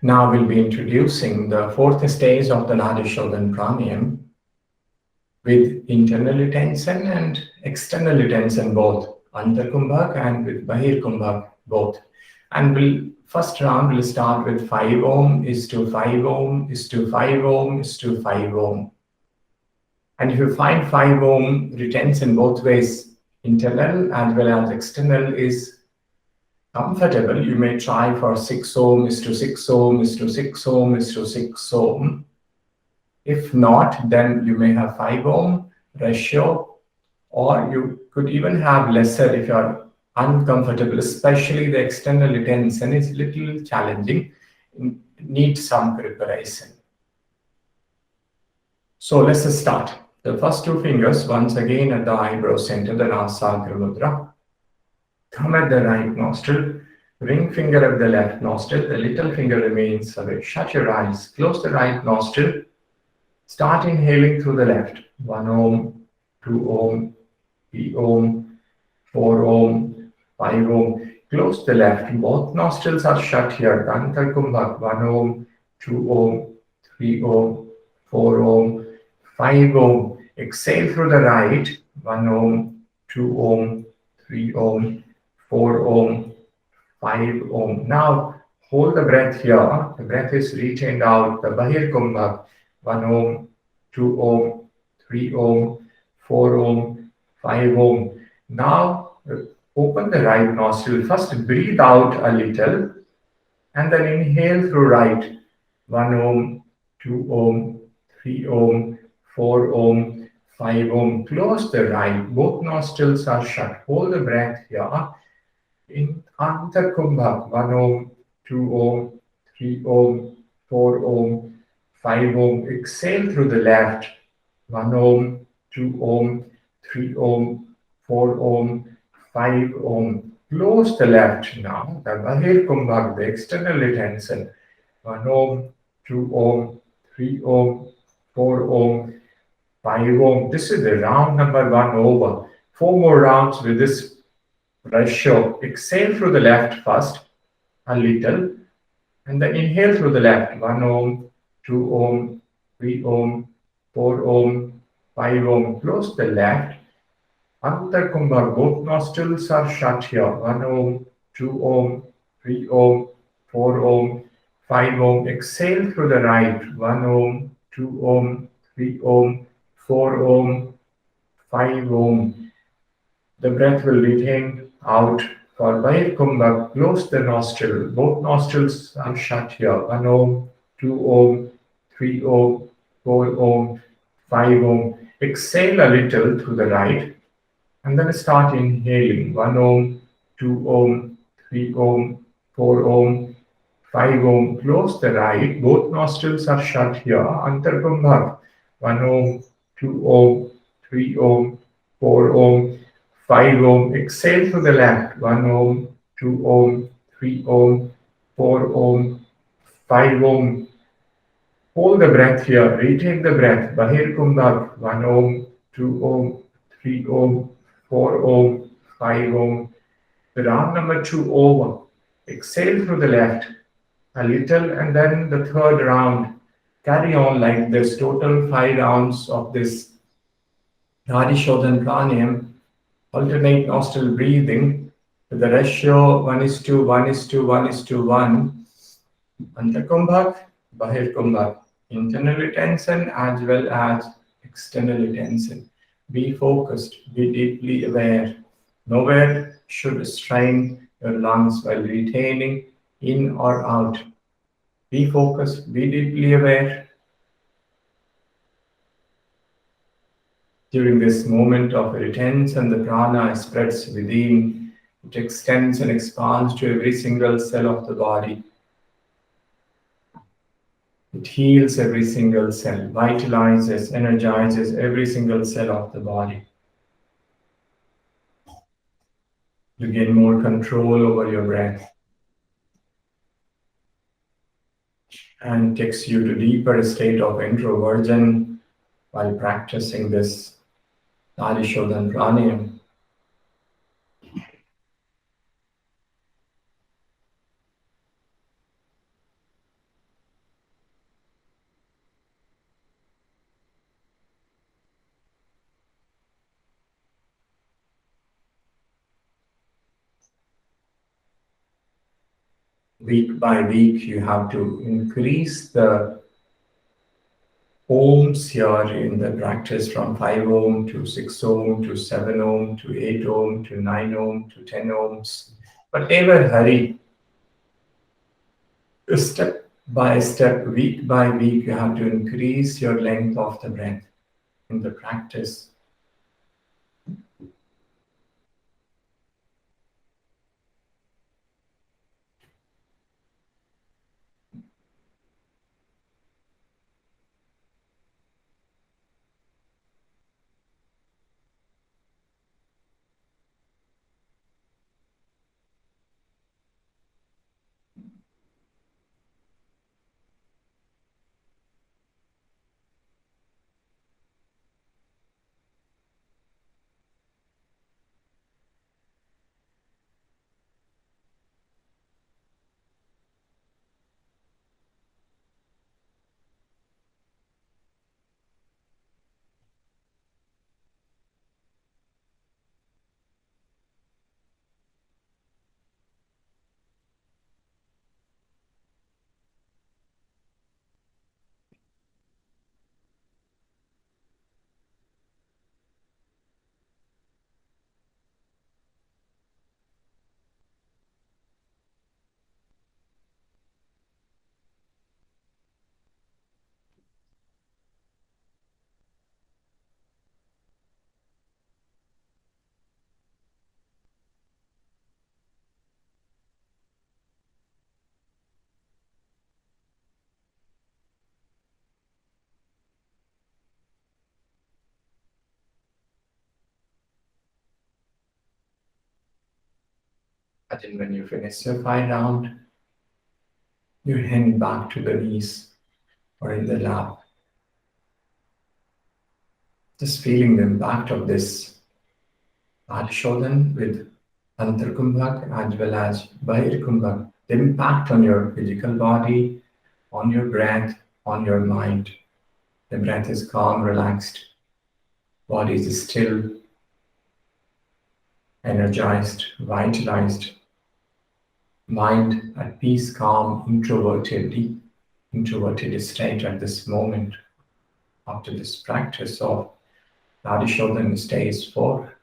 Now we'll be introducing the fourth stage of the Nadi Shodhan Pranayama with internal tension and external tension both, Antarkumbhak and with Bahir Kumbhak both. And first round will start with 5 ohm is to 5 ohm is to 5 ohm is to 5 ohm. And if you find 5 ohm retention both ways, internal as well as external is comfortable, you may try for 6 ohm is to 6 ohm is to 6 ohm is to 6 ohm. If not, then you may have 5 ohm ratio, or you could even have lesser if you are uncomfortable, especially the external tension is little challenging, needs some preparation. So let's start. The first two fingers once again at the eyebrow center, the Nasagra Mudra. Thumb at the right nostril, ring finger at the left nostril, the little finger remains away. Shut your eyes, close the right nostril. Start inhaling through the left. 1 ohm, 2 ohm, 3 ohm, 4 ohm, 5 ohm. Close the left. Both nostrils are shut here. Antarkumbhak. 1 ohm, 2 ohm, 3 ohm, 4 ohm, 5 ohm. Exhale through the right. 1 ohm, 2 ohm, 3 ohm, 4 ohm, 5 ohm. Now hold the breath here. The breath is retained out. The Bahir Kumbhak. 1 ohm, 2 ohm, 3 ohm, 4 ohm, 5 ohm. Now open the right nostril. First breathe out a little and then inhale through right. 1 ohm, 2 ohm, 3 ohm, 4 ohm, 5 ohm. Close the right. Both nostrils are shut. Hold the breath here. In Antarkumbhak, 1 ohm, 2 ohm, 3 ohm, 4 ohm, 5 ohm. Exhale through the left. 1 ohm, 2 ohm, 3 ohm, 4 ohm, 5 ohm. Close the left now. The Bahir Kumbhak, the external tension. 1 ohm, 2 ohm, 3 ohm, 4 ohm, 5 ohm. This is the round number 1 over. 4 more rounds with this ratio. Exhale through the left first, a little, and then inhale through the left. 1 ohm, 2 ohm, 3 ohm, 4 ohm, 5 ohm. Close the left. Antarkumbhak, both nostrils are shut here. 1 ohm, 2 ohm, 3 ohm, 4 ohm, 5 ohm. Exhale through the right. 1 ohm, 2 ohm, 3 ohm, 4 ohm, 5 ohm. The breath will retain out for Bahir Kumbhak. Close the nostril. Both nostrils are shut here. 1 ohm, 2 ohm, 3 ohm, 4 ohm, 5 ohm. Exhale a little to the right and then start inhaling. 1 ohm, 2 ohm, 3 ohm, 4 ohm, 5 ohm. Close the right. Both nostrils are shut here. Antarkumbhak. 1 ohm, 2 ohm, 3 ohm, 4 ohm, 5 ohm. Exhale to the left. 1 ohm, 2 ohm, 3 ohm, 4 ohm, 5 ohm. Hold the breath here. Retain the breath. Bahir Kumbhak. 1 ohm, 2 ohm, 3 ohm, 4 ohm, 5 ohm. The round number 2 over. Exhale through the left a little, and then the third round. Carry on like this. Total 5 rounds of this Nadi Shodhan Pranayama. Alternate nostril breathing with the ratio 1 is to 1 is to 1 is to 1. Antarkumbhak, Bahir Kumbhak. Internal tension as well as external tension. Be focused, be deeply aware. Nowhere should strain your lungs while retaining in or out. Be focused, be deeply aware. During this moment of retention, the prana spreads within. It extends and expands to every single cell of the body. It heals every single cell, vitalizes, energizes every single cell of the body. You gain more control over your breath and takes you to deeper state of introversion while practicing this Nadi Shodhan Pranayama. Week by week, you have to increase the ohms here in the practice from 5 ohm to 6 ohm to 7 ohm to 8 ohm to 9 ohm to 10 ohms. But never hurry. Step by step, week by week, you have to increase your length of the breath in the practice. And then when you finish your 5 round, you hand back to the knees or in the lap. Just feeling the impact of this Nadi Shodhan with Antarkumbhak as well as Bahirkumbhak, the impact on your physical body, on your breath, on your mind. The breath is calm, relaxed, body is still, energized, vitalized, mind at peace, calm, introverted, deep introverted state at this moment after this practice of Nadi Shodhan stays for